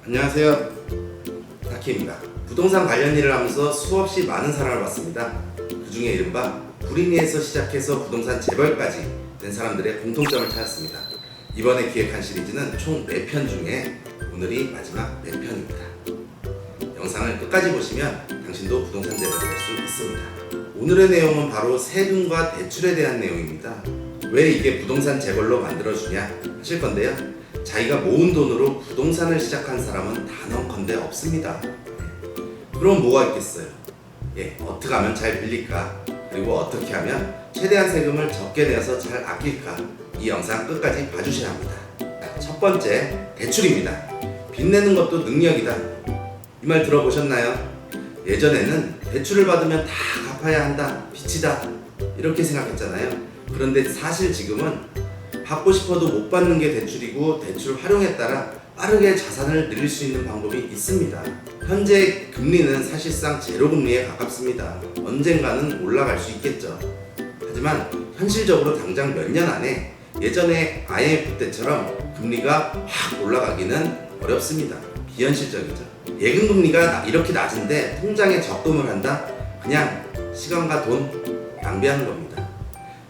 안녕하세요, 다키입니다. 부동산 관련 일을 하면서 수없이 많은 사람을 봤습니다. 그 중에 이른바 불인이에서 시작해서 부동산 재벌까지 된 사람들의 공통점을 찾았습니다. 이번에 기획한 시리즈는 총 4편 중에 오늘이 마지막 4편입니다. 영상을 끝까지 보시면 당신도 부동산 재벌이 될 수 있습니다. 오늘의 내용은 바로 세금과 대출에 대한 내용입니다. 왜 이게 부동산 재벌로 만들어주냐 하실 건데요. 자기가 모은 돈으로 부동산을 시작한 사람은 단언컨대 없습니다. 그럼 뭐가 있겠어요? 어떻게 하면 잘 빌릴까? 그리고 어떻게 하면 최대한 세금을 적게 내서 잘 아낄까? 이 영상 끝까지 봐주셔야 합니다. 첫 번째, 대출입니다. 빚내는 것도 능력이다. 이 말 들어보셨나요? 예전에는 대출을 받으면 다 갚아야 한다, 빚이다, 이렇게 생각했잖아요. 그런데 사실 지금은 받고 싶어도 못 받는 게 대출이고, 대출 활용에 따라 빠르게 자산을 늘릴 수 있는 방법이 있습니다. 현재 금리는 사실상 제로 금리에 가깝습니다. 언젠가는 올라갈 수 있겠죠. 하지만 현실적으로 당장 몇 년 안에 예전에 IMF 때처럼 금리가 확 올라가기는 어렵습니다. 비현실적이죠. 예금 금리가 이렇게 낮은데 통장에 적금을 한다? 그냥 시간과 돈 낭비하는 겁니다.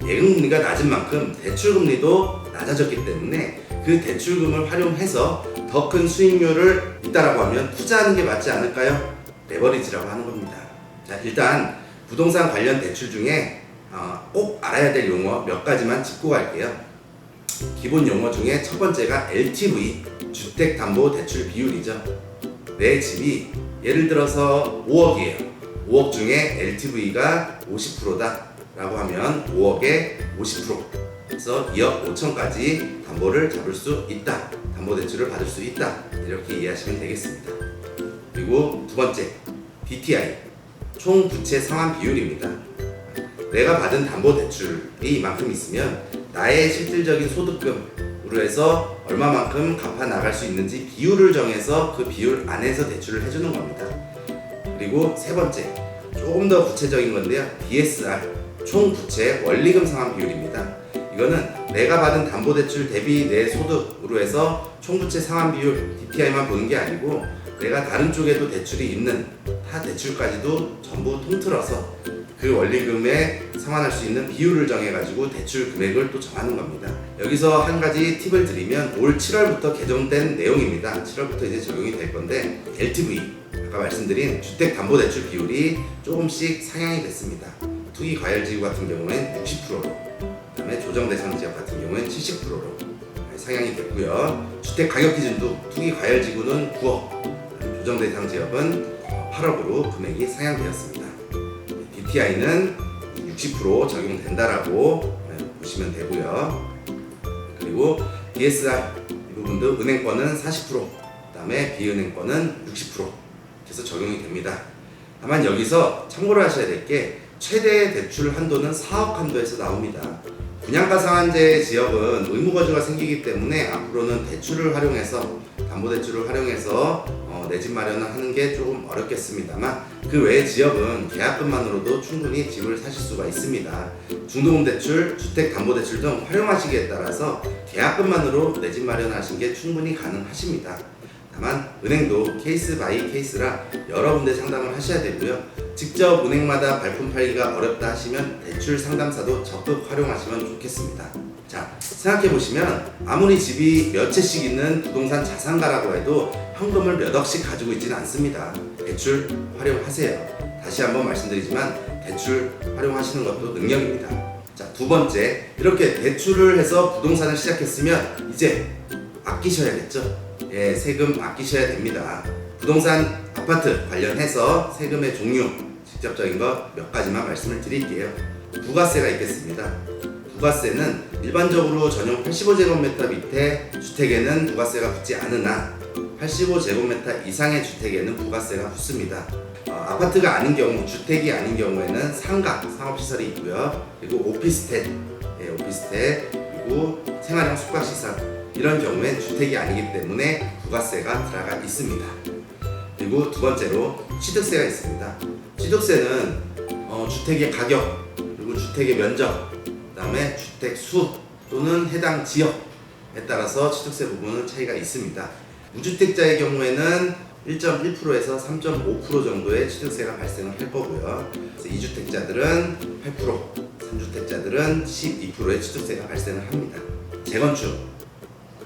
예금 금리가 낮은 만큼 대출 금리도 낮아졌기 때문에 그 대출금을 활용해서 더 큰 수익률을 있다라고 하면 투자하는 게 맞지 않을까요? 레버리지라고 하는 겁니다. 자, 일단 부동산 관련 대출 중에 꼭 알아야 될 용어 몇 가지만 짚고 갈게요. 기본 용어 중에 첫 번째가 LTV, 주택담보대출 비율이죠. 내 집이 예를 들어서 5억이에요. 5억 중에 LTV가 50%다 라고 하면 5억에 50%, 그래서 2억 5천까지 담보를 잡을 수 있다, 담보대출을 받을 수 있다, 이렇게 이해하시면 되겠습니다. 그리고 두 번째, DTI, 총 부채 상환 비율입니다. 내가 받은 담보대출이 이만큼 있으면 나의 실질적인 소득금으로 해서 얼마만큼 갚아 나갈 수 있는지 비율을 정해서 그 비율 안에서 대출을 해주는 겁니다. 그리고 세 번째, 조금 더 구체적인 건데요. DSR, 총 부채 원리금 상환 비율입니다. 이거는 내가 받은 담보대출 대비 내 소득으로 해서 총 부채 상환 비율, DTI만 보는 게 아니고 내가 다른 쪽에도 대출이 있는 타 대출까지도 전부 통틀어서 그 원리금에 상환할 수 있는 비율을 정해가지고 대출 금액을 또 정하는 겁니다. 여기서 한 가지 팁을 드리면 올 7월부터 개정된 내용입니다. 7월부터 이제 적용이 될 건데, LTV, 아까 말씀드린 주택담보대출 비율이 조금씩 상향이 됐습니다. 투기과열지구 같은 경우엔 60%로, 그 다음에 조정대상지역 같은 경우엔 70%로 상향이 됐고요. 주택가격기준도 투기과열지구는 9억, 조정대상지역은 8억으로 금액이 상향되었습니다. DTI는 60% 적용된다라고 보시면 되고요. 그리고 DSR 이 부분도 은행권은 40%, 그 다음에 비은행권은 60% 그래서 적용이 됩니다. 다만 여기서 참고로 하셔야 될 게 최대 대출 한도는 4억 한도에서 나옵니다. 분양가 상한제 지역은 의무거주가 생기기 때문에 앞으로는 대출을 활용해서, 담보대출을 활용해서 내 집 마련을 하는 게 조금 어렵겠습니다만, 그 외의 지역은 계약금만으로도 충분히 집을 사실 수가 있습니다. 중도금대출, 주택담보대출 등 활용하시기에 따라서 계약금만으로 내 집 마련하시는 게 충분히 가능하십니다. 다만 은행도 케이스 바이 케이스라 여러 군데 상담을 하셔야 되고요. 직접 은행마다 발품 팔기가 어렵다 하시면 대출 상담사도 적극 활용하시면 좋겠습니다. 자, 생각해보시면 아무리 집이 몇 채씩 있는 부동산 자산가라고 해도 현금을 몇 억씩 가지고 있지는 않습니다. 대출 활용하세요. 다시 한번 말씀드리지만 대출 활용하시는 것도 능력입니다. 자, 두 번째, 이렇게 대출을 해서 부동산을 시작했으면 이제 아끼셔야겠죠. 세금 아끼셔야 됩니다. 부동산 아파트 관련해서 세금의 종류, 직접적인 것 몇 가지만 말씀을 드릴게요. 부가세가 있겠습니다. 부가세는 일반적으로 전용 85제곱미터 밑에 주택에는 부가세가 붙지 않으나 85제곱미터 이상의 주택에는 부가세가 붙습니다. 아파트가 아닌 경우, 주택이 아닌 경우에는 상가, 상업시설이 있고요. 그리고 오피스텔, 그리고 생활형 숙박시설, 이런 경우엔 주택이 아니기 때문에 부가세가 들어가 있습니다. 그리고 두 번째로 취득세가 있습니다. 취득세는 주택의 가격, 그리고 주택의 면적, 그 다음에 주택 수 또는 해당 지역에 따라서 취득세 부분은 차이가 있습니다. 무주택자의 경우에는 1.1%에서 3.5% 정도의 취득세가 발생을 할 거고요. 그래서 2주택자들은 8%, 3주택자들은 12%의 취득세가 발생을 합니다. 재건축,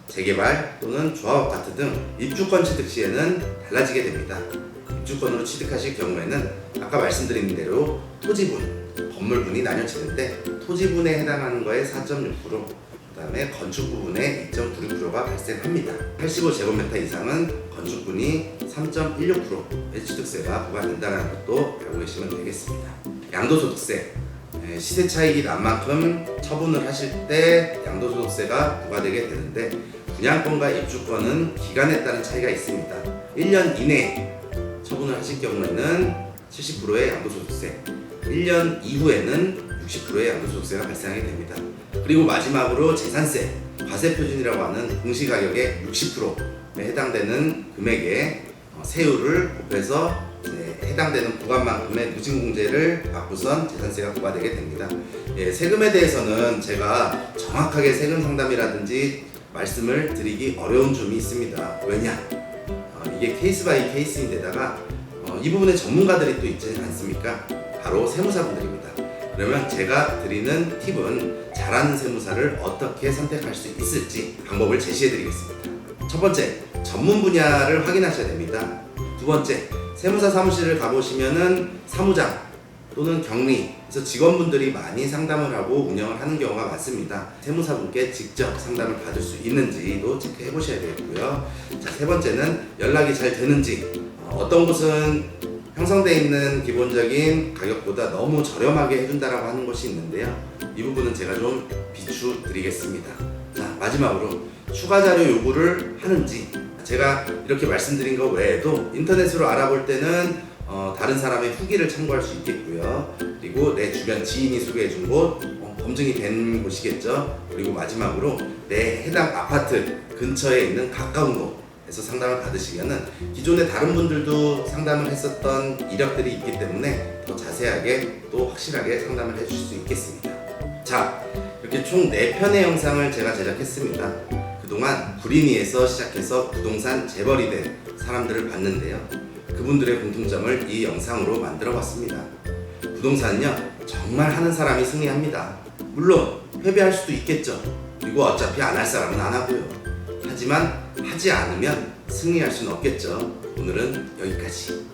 재개발 또는 조합업 같은 등 입주권 취득 시에는 달라지게 됩니다. 입주권으로 취득하실 경우에는 아까 말씀드린 대로 토지분, 건물분이 나뉘어지는데 토지분에 해당하는 거에 4.6%, 그 다음에 건축 부분에 2.96%가 발생합니다. 85제곱미터 이상은 건축분이 3.16%의 취득세가 부과된다는 것도 알고 계시면 되겠습니다. 양도소득세, 시세 차익이 난 만큼 처분을 하실 때 양도소득세가 부과되게 되는데 분양권과 입주권은 기간에 따른 차이가 있습니다. 1년 이내에 처분을 하실 경우에는 70%의 양도소득세, 1년 이후에는 60%의 양도소득세가 발생하게 됩니다. 그리고 마지막으로 재산세, 과세표준이라고 하는 공시가격의 60%에 해당되는 금액의 세율을 곱해서 해당되는 구간만큼의 누진공제를 받고선 재산세가 부과되게 됩니다. 세금에 대해서는 제가 정확하게 세금 상담이라든지 말씀을 드리기 어려운 점이 있습니다. 왜냐? 이게 케이스 바이 케이스인데다가 이 부분에 전문가들이 또 있지 않습니까? 바로 세무사분들입니다. 그러면 제가 드리는 팁은 잘하는 세무사를 어떻게 선택할 수 있을지 방법을 제시해 드리겠습니다. 첫 번째, 전문 분야를 확인하셔야 됩니다. 두 번째, 세무사 사무실을 가보시면은 사무장 또는 격리에서 직원분들이 많이 상담을 하고 운영을 하는 경우가 많습니다. 세무사분께 직접 상담을 받을 수 있는지도 체크해 보셔야 되겠고요. 자, 세 번째는 연락이 잘 되는지, 어떤 곳은 형성되어 있는 기본적인 가격보다 너무 저렴하게 해준다라고 하는 곳이 있는데요. 이 부분은 제가 좀 비추드리겠습니다. 자, 마지막으로 추가 자료 요구를 하는지, 제가 이렇게 말씀드린 것 외에도 인터넷으로 알아볼 때는 다른 사람의 후기를 참고할 수 있겠고요. 그리고 내 주변 지인이 소개해준 곳, 검증이 된 곳이겠죠. 그리고 마지막으로 내 해당 아파트 근처에 있는 가까운 곳에서 상담을 받으시면은 기존에 다른 분들도 상담을 했었던 이력들이 있기 때문에 더 자세하게 또 확실하게 상담을 해주실 수 있겠습니다. 자, 이렇게 총 4편의 영상을 제가 제작했습니다. 그동안 구린이에서 시작해서 부동산 재벌이 된 사람들을 봤는데요. 그분들의 공통점을 이 영상으로 만들어 봤습니다. 부동산은요, 정말 하는 사람이 승리합니다. 물론 패배할 수도 있겠죠. 그리고 어차피 안 할 사람은 안 하고요. 하지만 하지 않으면 승리할 수는 없겠죠. 오늘은 여기까지.